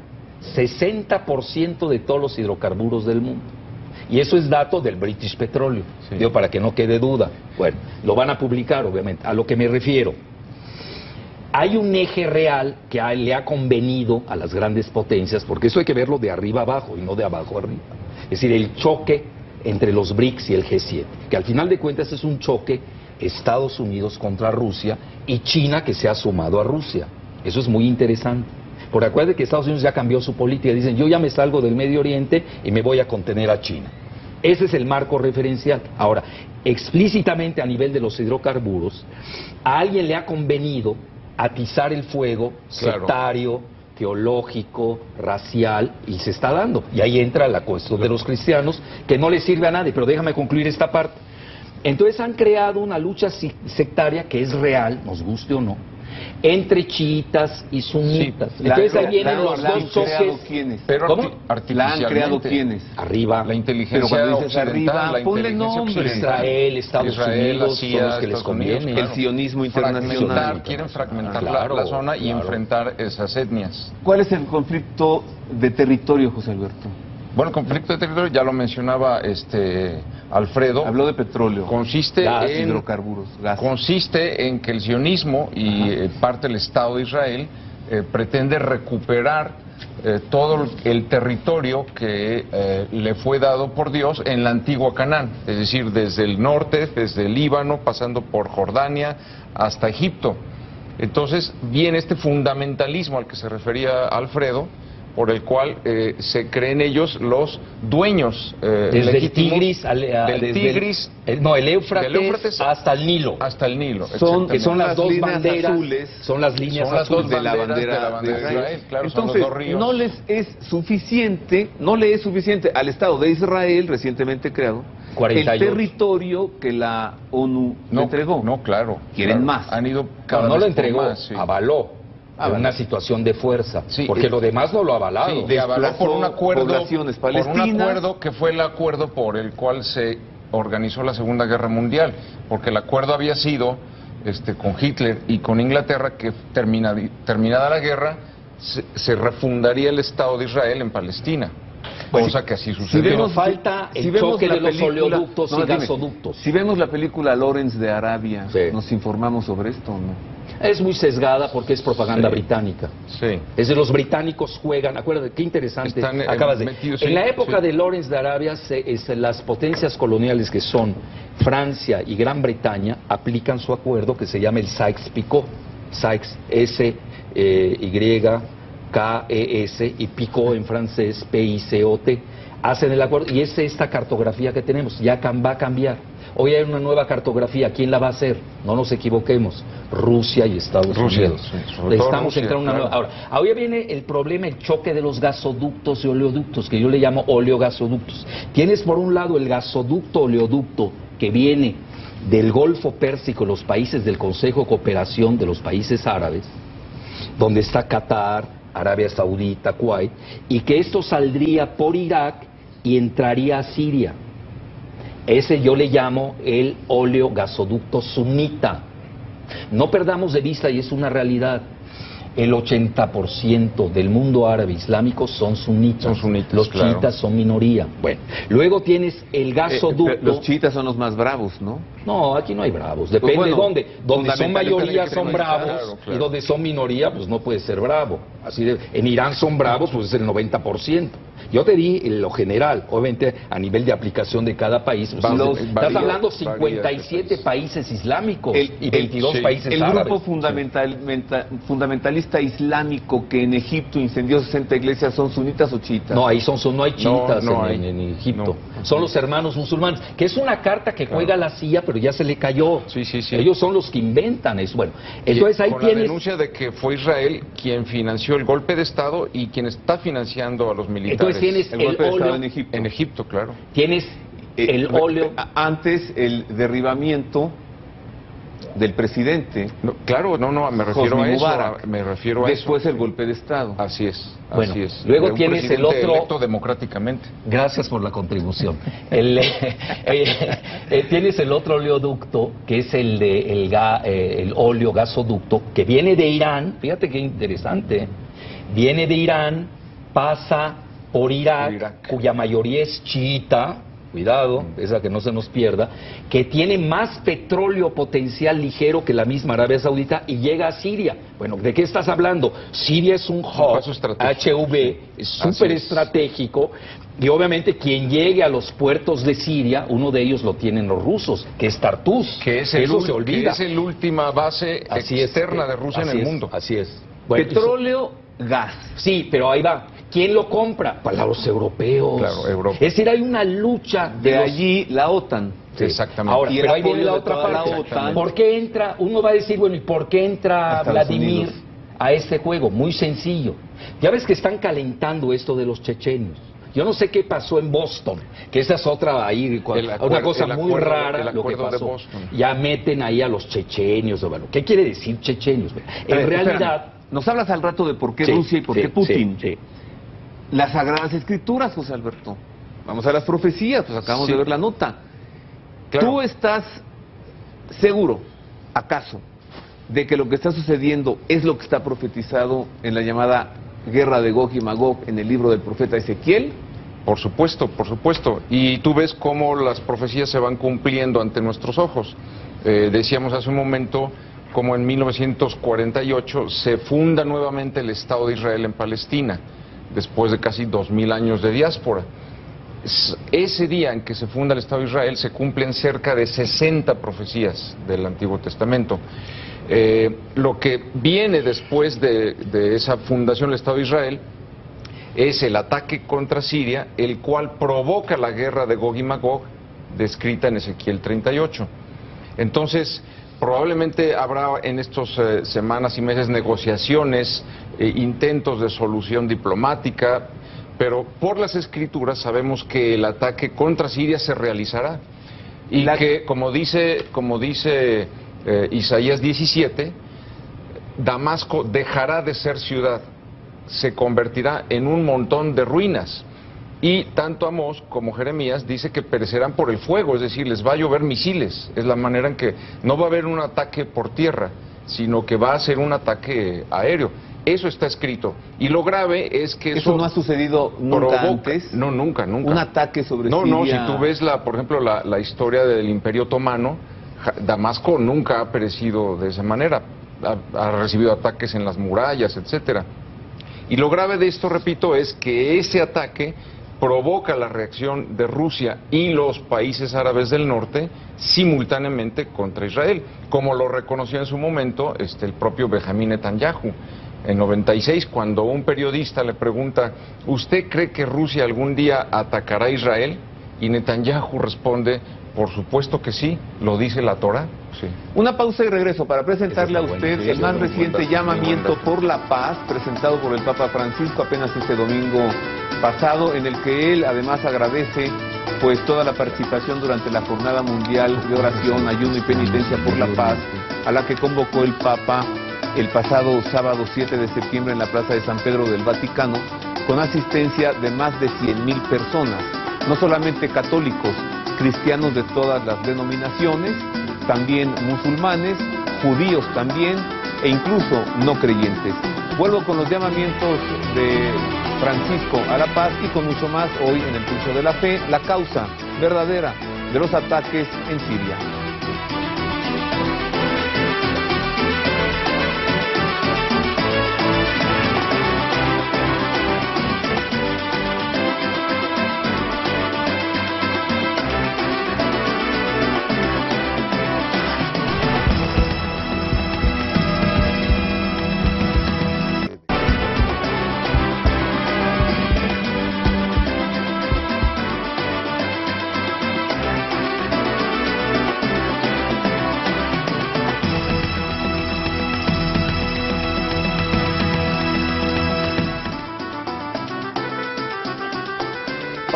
60% de todos los hidrocarburos del mundo. Y eso es dato del British Petroleum. Sí. Digo, para que no quede duda. Bueno, lo van a publicar, obviamente. A lo que me refiero. Hay un eje real que le ha convenido a las grandes potencias, porque eso hay que verlo de arriba abajo y no de abajo arriba. Es decir, el choque entre los BRICS y el G7, que al final de cuentas es un choque Estados Unidos contra Rusia y China que se ha sumado a Rusia. Eso es muy interesante. Porque acuérdense que Estados Unidos ya cambió su política, dicen yo ya me salgo del Medio Oriente y me voy a contener a China. Ese es el marco referencial. Ahora, explícitamente a nivel de los hidrocarburos, a alguien le ha convenido atizar el fuego sectario, teológico, racial, y se está dando. Y ahí entra la cuestión de los cristianos, que no les sirve a nadie, pero déjame concluir esta parte. Entonces han creado una lucha sectaria que es real, nos guste o no, entre chiitas y sunitas. Sí, entonces ahí vienen los dos choques. Pero ¿cómo? ¿La han creado quiénes? Arriba. La inteligencia. Pero cuando dices arriba, ponle nombre. Israel, Estados Unidos, son los que les conviene. El sionismo internacional. Quieren fragmentar la zona y enfrentar esas etnias. ¿Cuál es el conflicto de territorio, José Alberto? Bueno, el conflicto de territorio ya lo mencionaba Alfredo. Habló de petróleo. Consiste en hidrocarburos. Gas. Consiste en que el sionismo y parte del Estado de Israel pretende recuperar todo el territorio que le fue dado por Dios en la antigua Canaán, es decir, desde el norte, desde el Líbano, pasando por Jordania hasta Egipto. Entonces viene este fundamentalismo al que se refería Alfredo, por el cual se creen ellos los dueños desde el Tigris, el Éufrates hasta el Nilo. Hasta el Nilo, que son las dos banderas azules, son las líneas azules de la bandera de Israel. Claro, entonces, son los dos ríos. no le es suficiente al Estado de Israel, recientemente creado, 48. El territorio que la ONU le entregó. No, claro. Quieren más. Han ido cada no lo entregó, avaló. Una situación de fuerza, porque lo demás no lo ha avalado. Sí, avaló por un acuerdo que fue el acuerdo por el cual se organizó la Segunda Guerra Mundial, porque el acuerdo había sido con Hitler y con Inglaterra que terminada la guerra se refundaría el Estado de Israel en Palestina. Cosa que así sucedió. Pero falta el choque de los oleoductos y gasoductos. Si vemos la película Lawrence de Arabia, ¿nos informamos sobre esto o no? Es muy sesgada porque es propaganda británica. Sí. Es de los británicos juegan, acuérdate, qué interesante. En la época de Lawrence de Arabia, las potencias coloniales que son Francia y Gran Bretaña aplican su acuerdo que se llama el Sykes-Picot. Sykes, S-Y-K-E-S, KES y PICO en francés, PICOT, hacen el acuerdo y es esta cartografía que tenemos, ya va a cambiar. Hoy hay una nueva cartografía, ¿quién la va a hacer? No nos equivoquemos, Rusia y Estados Unidos. Estamos entrando en una nueva. Ahora viene el problema, el choque de los gasoductos y oleoductos, que yo le llamo oleogasoductos. Tienes por un lado el gasoducto oleoducto que viene del Golfo Pérsico, los países del Consejo de Cooperación de los países árabes, donde está Qatar, Arabia Saudita, Kuwait, y que esto saldría por Irak y entraría a Siria. Ese yo le llamo el oleogasoducto sunita. No perdamos de vista, y es una realidad, el 80% del mundo árabe islámico son sunitas. Los chiitas son minoría. Bueno, luego tienes el gasoducto. Los chiitas son los más bravos, ¿no? No, aquí no hay bravos. Depende de dónde. Donde son mayoría son bravos, y donde son minoría, pues no puede ser bravo. En Irán son bravos, pues es el 90%. Yo te di lo general, obviamente a nivel de aplicación de cada país. Estás hablando 57 países islámicos y 22 países árabes. El grupo fundamentalista islámico que en Egipto incendió 60 iglesias, ¿son sunitas o chiitas? No, ahí no hay chiitas en Egipto. Son los hermanos musulmanes, que es una carta que juega la CIA, pero ya se le cayó. Sí. Ellos son los que inventan eso. Bueno, entonces ahí tienes la denuncia de que fue Israel quien financió el golpe de Estado y quien está financiando a los militares. Entonces tienes el golpe de óleo Estado en Egipto. En Egipto, claro. Tienes el óleo. Antes el derribamiento del presidente. Me refiero a eso. Después el golpe de Estado. Así es. Bueno, así es. Luego tienes el otro. Electo democráticamente. Gracias por la contribución. Tienes el otro oleoducto, que es el oleogasoducto, que viene de Irán. Fíjate qué interesante. Viene de Irán, pasa por Irak, cuya mayoría es chiita. Cuidado, esa que no se nos pierda, que tiene más petróleo potencial ligero que la misma Arabia Saudita y llega a Siria. Bueno, ¿de qué estás hablando? Siria es un hub, HV, es súper estratégico, y obviamente quien llegue a los puertos de Siria, uno de ellos lo tienen los rusos, que es Tartus. Eso se olvida. Que es la última base externa de Rusia en el mundo. Así es. Bueno, petróleo, gas. Sí, pero ahí va. ¿Quién lo compra? Para los europeos. Claro, Europa. Es decir, hay una lucha de allí la OTAN. Sí. Exactamente. Ahora, pero ahí viene la otra parte. ¿Por qué entra? Uno va a decir, bueno, ¿y por qué entra Vladimir a este juego? Muy sencillo. Ya ves que están calentando esto de los chechenios. Yo no sé qué pasó en Boston, que esa es otra ahí, una cosa muy rara lo que pasó. Ya meten ahí a los chechenios. Bueno, ¿qué quiere decir chechenios? En realidad... Nos hablas al rato de por qué Rusia y por qué Putin. Las Sagradas Escrituras, José Alberto. Vamos a las profecías, pues acabamos de ver la nota. Claro. ¿Tú estás seguro, acaso, de que lo que está sucediendo es lo que está profetizado en la llamada guerra de Gog y Magog en el libro del profeta Ezequiel? Por supuesto, por supuesto. Y tú ves cómo las profecías se van cumpliendo ante nuestros ojos. Decíamos hace un momento como en 1948 se funda nuevamente el Estado de Israel en Palestina, después de casi 2000 años de diáspora. Ese día en que se funda el Estado de Israel se cumplen cerca de 60 profecías del Antiguo Testamento. Lo que viene después de esa fundación del Estado de Israel es el ataque contra Siria, el cual provoca la guerra de Gog y Magog, descrita en Ezequiel 38. Entonces, probablemente habrá en estas semanas y meses negociaciones, intentos de solución diplomática, pero por las Escrituras sabemos que el ataque contra Siria se realizará y que, como dice Isaías 17, Damasco dejará de ser ciudad, se convertirá en un montón de ruinas. Y tanto Amós como Jeremías dice que perecerán por el fuego, es decir, les va a llover misiles. Es la manera en que no va a haber un ataque por tierra, sino que va a ser un ataque aéreo. Eso está escrito. Y lo grave es que eso no ha sucedido nunca antes. No, nunca. Un ataque sobre Siria. No, si tú ves, por ejemplo, la historia del Imperio Otomano, Damasco nunca ha perecido de esa manera. Ha recibido ataques en las murallas, etcétera. Y lo grave de esto, repito, es que ese ataque provoca la reacción de Rusia y los países árabes del norte simultáneamente contra Israel, como lo reconoció en su momento el propio Benjamín Netanyahu. en 96, cuando un periodista le pregunta, ¿usted cree que Rusia algún día atacará a Israel? Y Netanyahu responde, por supuesto que sí, lo dice la Torá. Sí. Una pausa y regreso para presentarle a usted el más reciente llamamiento por la paz presentado por el Papa Francisco apenas este domingo pasado, en el que él además agradece pues toda la participación durante la Jornada Mundial de Oración, Ayuno y Penitencia por la Paz, a la que convocó el Papa el pasado sábado 7 de septiembre en la Plaza de San Pedro del Vaticano, con asistencia de más de 100,000 personas, no solamente católicos, cristianos de todas las denominaciones, también musulmanes, judíos también, e incluso no creyentes. Vuelvo con los llamamientos de Francisco a la paz y con mucho más hoy en el Pulso de la Fe, la causa verdadera de los ataques en Siria.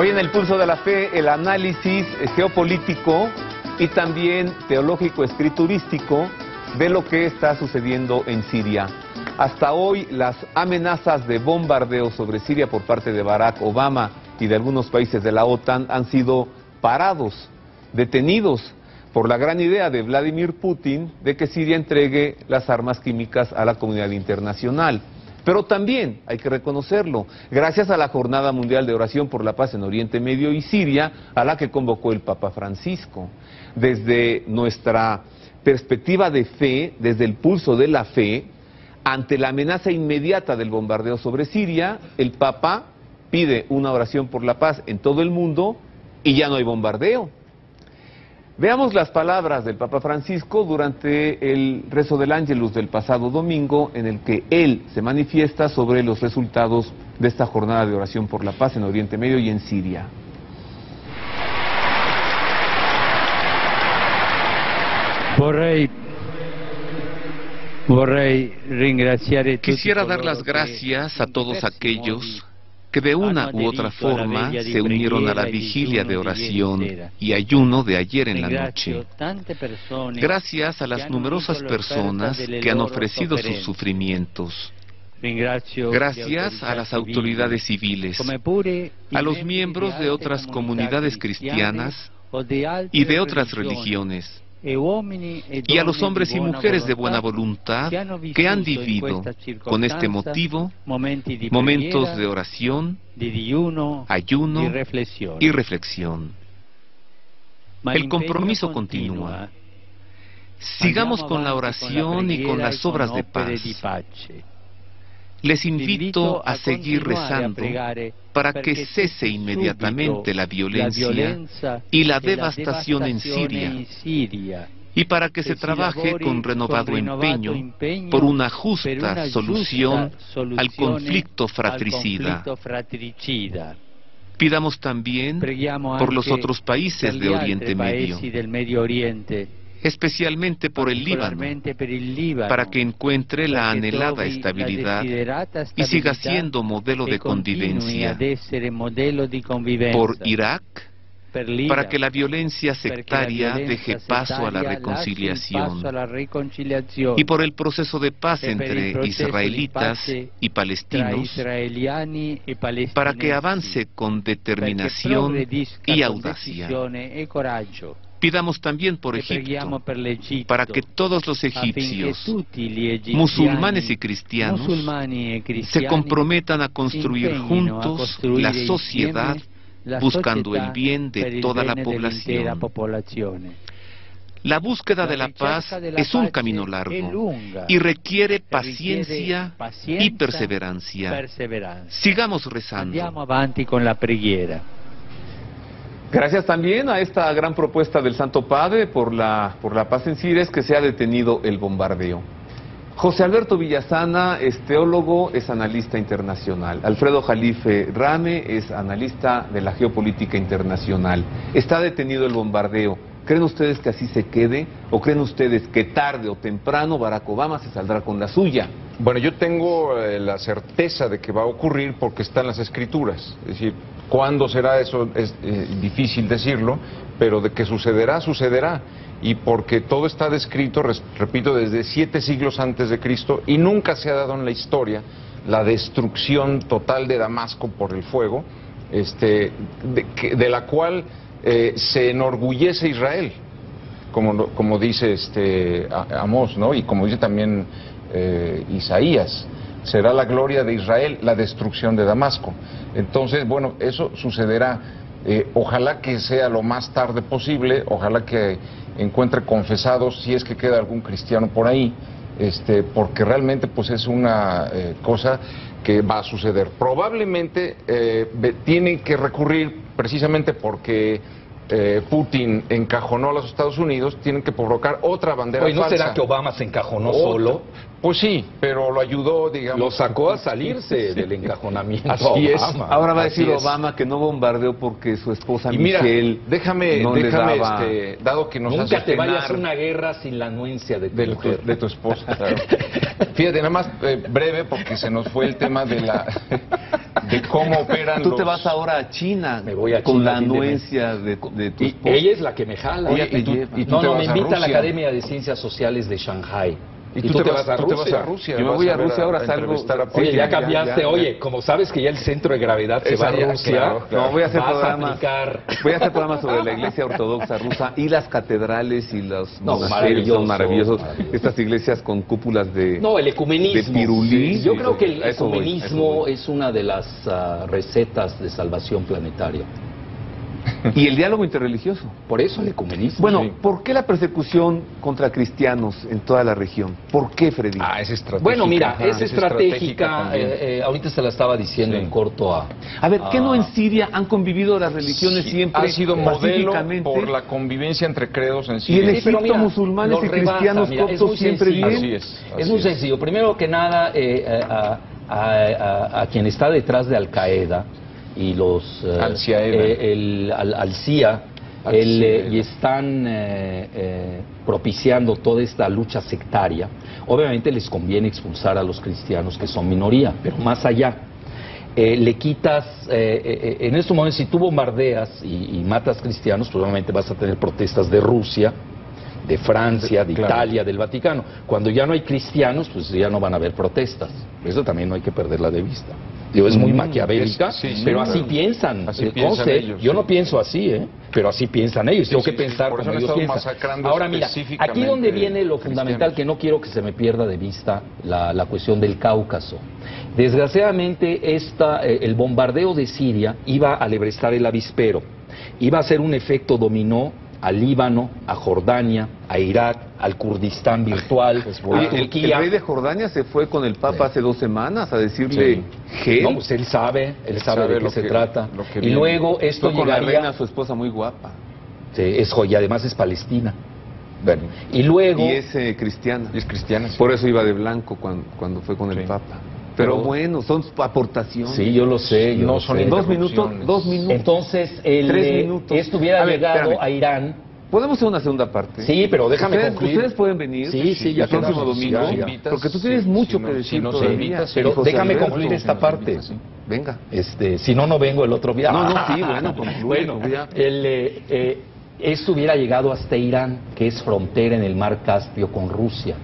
Hoy en el Pulso de la Fe, el análisis geopolítico y también teológico escriturístico de lo que está sucediendo en Siria. Hasta hoy, las amenazas de bombardeo sobre Siria por parte de Barack Obama y de algunos países de la OTAN han sido parados, detenidos por la gran idea de Vladimir Putin de que Siria entregue las armas químicas a la comunidad internacional. Pero también, hay que reconocerlo, gracias a la Jornada Mundial de Oración por la Paz en Oriente Medio y Siria, a la que convocó el Papa Francisco. Desde nuestra perspectiva de fe, desde el pulso de la fe, ante la amenaza inmediata del bombardeo sobre Siria, el Papa pide una oración por la paz en todo el mundo y ya no hay bombardeo. Veamos las palabras del Papa Francisco durante el rezo del Ángelus del pasado domingo, en el que él se manifiesta sobre los resultados de esta jornada de oración por la paz en Oriente Medio y en Siria. Quisiera dar las gracias a todos aquellos que de una u otra forma se unieron a la vigilia de oración y ayuno de ayer en la noche. Gracias a las numerosas personas que han ofrecido sus sufrimientos. Gracias a las autoridades civiles, a los miembros de otras comunidades cristianas y de otras religiones, y a los hombres y mujeres de buena voluntad que han vivido con este motivo momentos de oración, ayuno y reflexión. El compromiso continúa. Sigamos con la oración y con las obras de paz. Les invito a seguir rezando para que cese inmediatamente la violencia y la devastación en Siria, y para que se trabaje con renovado empeño por una justa solución al conflicto fratricida. Pidamos también por los otros países de Oriente Medio, especialmente por el Líbano, para que encuentre la anhelada estabilidad y siga siendo modelo de convivencia. Por Irak, para que la violencia sectaria deje paso a la reconciliación. Y por el proceso de paz entre israelitas y palestinos, para que avance con determinación y audacia. Pidamos también por Egipto, para que todos los egipcios, musulmanes y cristianos, se comprometan a construir juntos la sociedad buscando el bien de toda la población. La búsqueda de la paz es un camino largo y requiere paciencia y perseverancia. Sigamos rezando. Gracias también a esta gran propuesta del Santo Padre por la paz en Siria, es que se ha detenido el bombardeo. José Alberto Villasana es teólogo, es analista internacional. Alfredo Jalife Rame es analista de la geopolítica internacional. Está detenido el bombardeo. ¿Creen ustedes que así se quede? ¿O creen ustedes que tarde o temprano Barack Obama se saldrá con la suya? Bueno, yo tengo la certeza de que va a ocurrir porque está en las escrituras. Es decir, ¿cuándo será eso? Es difícil decirlo, pero de que sucederá, sucederá. Y porque todo está descrito, repito, desde 7 siglos antes de Cristo, y nunca se ha dado en la historia la destrucción total de Damasco por el fuego, de la cual se enorgullece Israel, como dice Amós, ¿no? Y como dice también Isaías. Será la gloria de Israel la destrucción de Damasco. Entonces, bueno, eso sucederá. Ojalá que sea lo más tarde posible, ojalá que encuentre confesados, si es que queda algún cristiano por ahí, porque realmente pues es una cosa que va a suceder. Probablemente tienen que recurrir, precisamente porque Putin encajonó a los Estados Unidos, tienen que provocar otra bandera falsa. ¿No será que Obama se encajonó solo? Pues sí, pero lo ayudó, digamos... Lo sacó a salirse del encajonamiento. Así es. Ahora va a decir Obama que no bombardeó porque su esposa Michelle déjame, dado que nos nunca te vayas a una guerra sin la anuencia de tu mujer. De tu esposa, claro. Fíjate, nada más breve, porque se nos fue el tema de cómo operan Tú te vas ahora a China. Me voy a con China, la anuencia de tu esposa. Ella es la que me jala. Oye, no, me invita a la Academia de Ciencias Sociales de Shanghai. ¿Y tú te vas a Rusia? Yo me voy a Rusia, ahora salgo. Oye, ya cambiaste. Oye, como sabes que ya el centro de gravedad se va a Rusia, claro. No, voy a hacer programas sobre la iglesia ortodoxa rusa y las catedrales y los monasterios son maravillosos. Estas iglesias con cúpulas de el ecumenismo. De pirulí. Sí, yo creo que el ecumenismo es una de las recetas de salvación planetaria. Y el diálogo interreligioso. Por eso el ecumenismo. Bueno, ¿por qué la persecución contra cristianos en toda la región? ¿Por qué, Freddy? Es estratégica. Bueno, mira, es estratégica. Ahorita se la estaba diciendo en corto a... A ver, ¿qué no en Siria han convivido las religiones siempre ha sido modelo por la convivencia entre credos en Siria? Y en Egipto musulmanes y cristianos coptos siempre bien. Así es. Es muy sencillo. Primero que nada, a quien está detrás de Al Qaeda y los Al-CIA y están propiciando toda esta lucha sectaria. Obviamente les conviene expulsar a los cristianos, que son minoría, pero más allá le quitas en estos momentos, si tú bombardeas y matas cristianos, probablemente vas a tener protestas de Rusia, de Francia, de Italia, del Vaticano. Cuando ya no hay cristianos, pues ya no van a haber protestas. Eso también no hay que perderla de vista. Es muy maquiavélica, pero así piensan. Ellos, yo no pienso así, pero así piensan ellos. Tengo que pensar como ellos piensan. Ahora mira, aquí donde viene lo fundamental, que no quiero que se me pierda de vista la cuestión del Cáucaso. Desgraciadamente el bombardeo de Siria iba a alebrestar el avispero, iba a hacer un efecto dominó al Líbano, a Jordania, a Irak, al Kurdistán virtual, a Turquía. El rey de Jordania se fue con el Papa hace 2 semanas a decirle gel. No, pues él sabe de qué se trata. Y luego esto llegaría... Con la reina, su esposa, muy guapa. Sí, y además es palestina. Bueno, y luego... Y es cristiana. Y es cristiana. Sí. Por eso iba de blanco cuando fue con el Papa. Pero bueno, son aportaciones. Sí, yo lo sé. No son 2 minutos. Entonces, 3 minutos. Esto hubiera llegado a Irán. ¿Podemos hacer una segunda parte? Sí, pero déjame concluir. ¿Ustedes pueden venir? Sí, ya el próximo domingo. Porque tú tienes mucho que decir todavía. Pero déjame concluir esta parte. Venga. Si no vengo el otro día. Bueno, concluye. Bueno, esto hubiera llegado hasta Irán, que es frontera en el mar Caspio con Rusia.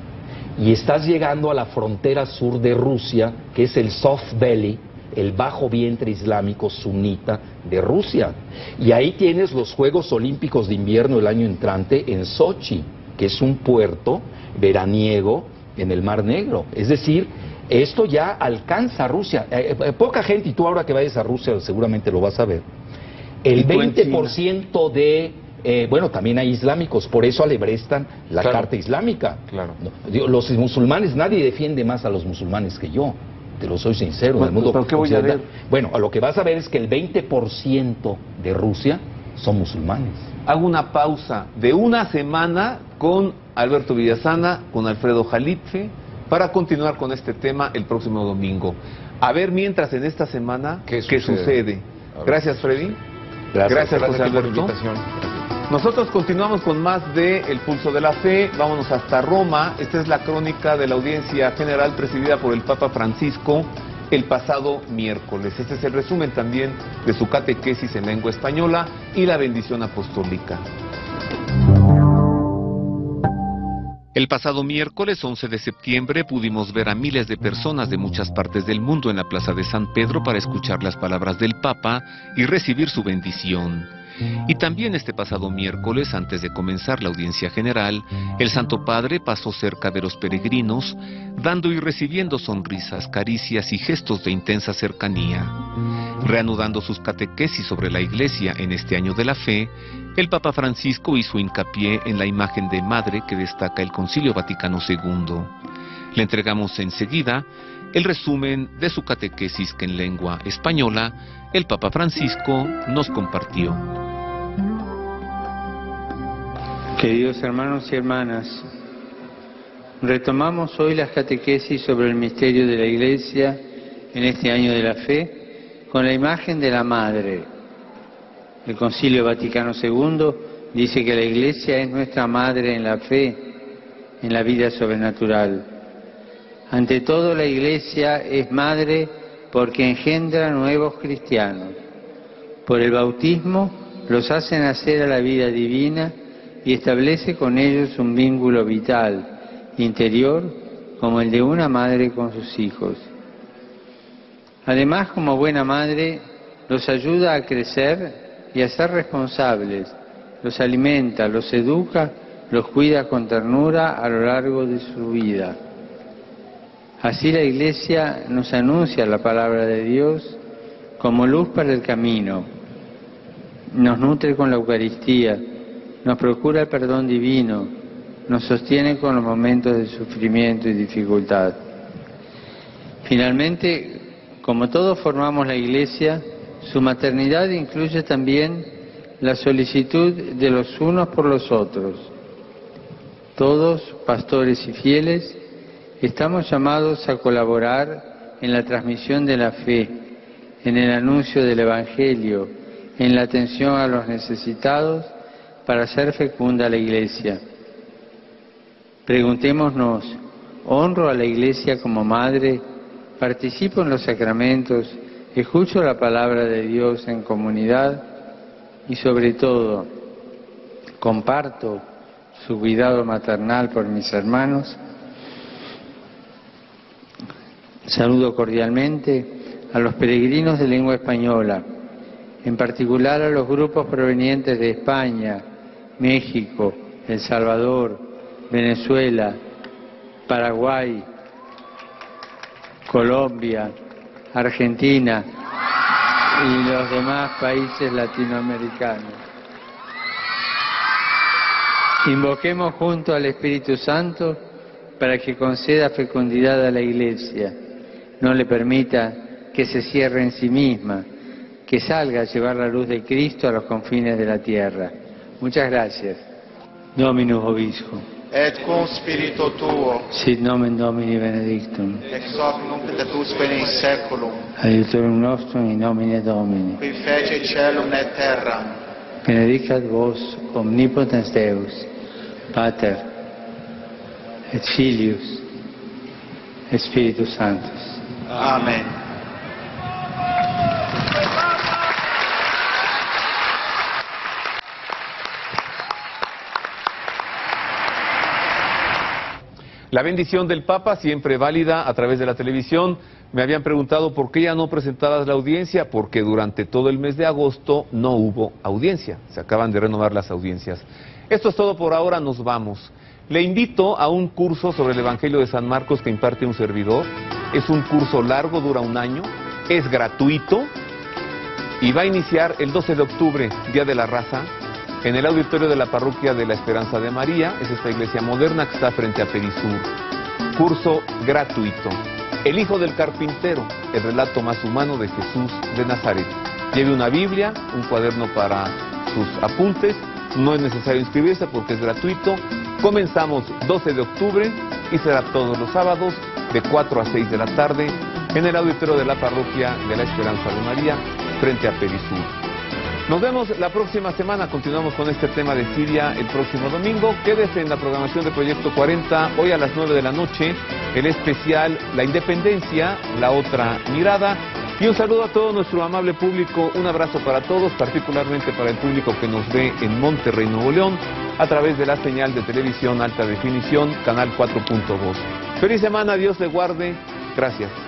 Y estás llegando a la frontera sur de Rusia, que es el soft belly, el bajo vientre islámico sunita de Rusia. Y ahí tienes los Juegos Olímpicos de Invierno el año entrante en Sochi, que es un puerto veraniego en el Mar Negro. Es decir, esto ya alcanza a Rusia. Poca gente, y tú ahora que vayas a Rusia seguramente lo vas a ver, el 20% de... bueno, también hay islámicos, por eso alebrestan la Carta Islámica. Claro. Los musulmanes, nadie defiende más a los musulmanes que yo, te lo soy sincero. Bueno, en el mundo ¿pero qué voy a ver? Bueno, a lo que vas a ver es que el 20% de Rusia son musulmanes. Hago una pausa de 1 semana con Alberto Villasana, con Alfredo Jalife, para continuar con este tema el próximo domingo. A ver mientras en esta semana qué sucede. Gracias, Freddy. Gracias, José Alberto. Nosotros continuamos con más de El Pulso de la Fe. Vámonos hasta Roma. Esta es la crónica de la audiencia general presidida por el Papa Francisco el pasado miércoles. Este es el resumen también de su catequesis en lengua española y la bendición apostólica. El pasado miércoles 11 de septiembre pudimos ver a miles de personas de muchas partes del mundo en la Plaza de San Pedro para escuchar las palabras del Papa y recibir su bendición. Y también este pasado miércoles, antes de comenzar la audiencia general, el Santo Padre pasó cerca de los peregrinos, dando y recibiendo sonrisas, caricias y gestos de intensa cercanía. Reanudando sus catequesis sobre la Iglesia en este año de la fe, el Papa Francisco hizo hincapié en la imagen de madre que destaca el Concilio Vaticano II. Le entregamos enseguida el resumen de su catequesis que en lengua española el Papa Francisco nos compartió. Queridos hermanos y hermanas, retomamos hoy las catequesis sobre el misterio de la Iglesia en este año de la fe con la imagen de la Madre. El Concilio Vaticano II dice que la Iglesia es nuestra Madre en la fe, en la vida sobrenatural. Ante todo, la Iglesia es Madre porque engendra nuevos cristianos. Por el bautismo los hace nacer a la vida divina y establece con ellos un vínculo vital, interior, como el de una madre con sus hijos. Además, como buena madre, los ayuda a crecer y a ser responsables, los alimenta, los educa, los cuida con ternura a lo largo de su vida. Así la Iglesia nos anuncia la palabra de Dios como luz para el camino, nos nutre con la Eucaristía, nos procura el perdón divino, nos sostiene con los momentos de sufrimiento y dificultad. Finalmente, como todos formamos la Iglesia, su maternidad incluye también la solicitud de los unos por los otros. Todos, pastores y fieles, estamos llamados a colaborar en la transmisión de la fe, en el anuncio del Evangelio, en la atención a los necesitados, para hacer fecunda la Iglesia. Preguntémonos, ¿honro a la Iglesia como madre? ¿Participo en los sacramentos? ¿Escucho la palabra de Dios en comunidad? Y sobre todo, ¿comparto su cuidado maternal por mis hermanos? Saludo cordialmente a los peregrinos de lengua española, en particular a los grupos provenientes de España, México, El Salvador, Venezuela, Paraguay, Colombia, Argentina y los demás países latinoamericanos. Invoquemos junto al Espíritu Santo para que conceda fecundidad a la Iglesia, no le permita que se cierre en sí misma, que salga a llevar la luz de Cristo a los confines de la tierra. Muchas gracias. Dominus vobiscum. Et cum spiritu tuo. Sit nomen Domini benedictum. Ex hoc nunc et usque in saeculum. Aiutorium nostrum in nomine Domini. Qui fece caelum et terram. Benedicat vos omnipotens Deus, Pater et Filius et Spiritus Sanctus. Amén. La bendición del Papa, siempre válida a través de la televisión. Me habían preguntado por qué ya no presentadas la audiencia, porque durante todo el mes de agosto no hubo audiencia. Se acaban de renovar las audiencias. Esto es todo por ahora, nos vamos. Le invito a un curso sobre el Evangelio de San Marcos que imparte un servidor. Es un curso largo, dura un año, es gratuito y va a iniciar el 12 de octubre, Día de la Raza, en el auditorio de la Parroquia de la Esperanza de María. Es esta iglesia moderna que está frente a Perisur. Curso gratuito. El Hijo del Carpintero, el relato más humano de Jesús de Nazaret. Lleve una Biblia, un cuaderno para sus apuntes. No es necesario inscribirse porque es gratuito. Comenzamos 12 de octubre y será todos los sábados de 4 a 6 de la tarde en el auditorio de la Parroquia de la Esperanza de María, frente a Perisur. Nos vemos la próxima semana. Continuamos con este tema de Siria el próximo domingo. Quédese en la programación de Proyecto 40. Hoy a las 9 de la noche, el especial La Independencia, la otra mirada. Y un saludo a todo nuestro amable público. Un abrazo para todos, particularmente para el público que nos ve en Monterrey, Nuevo León, a través de la señal de televisión alta definición, canal 4.2. Feliz semana, Dios le guarde. Gracias.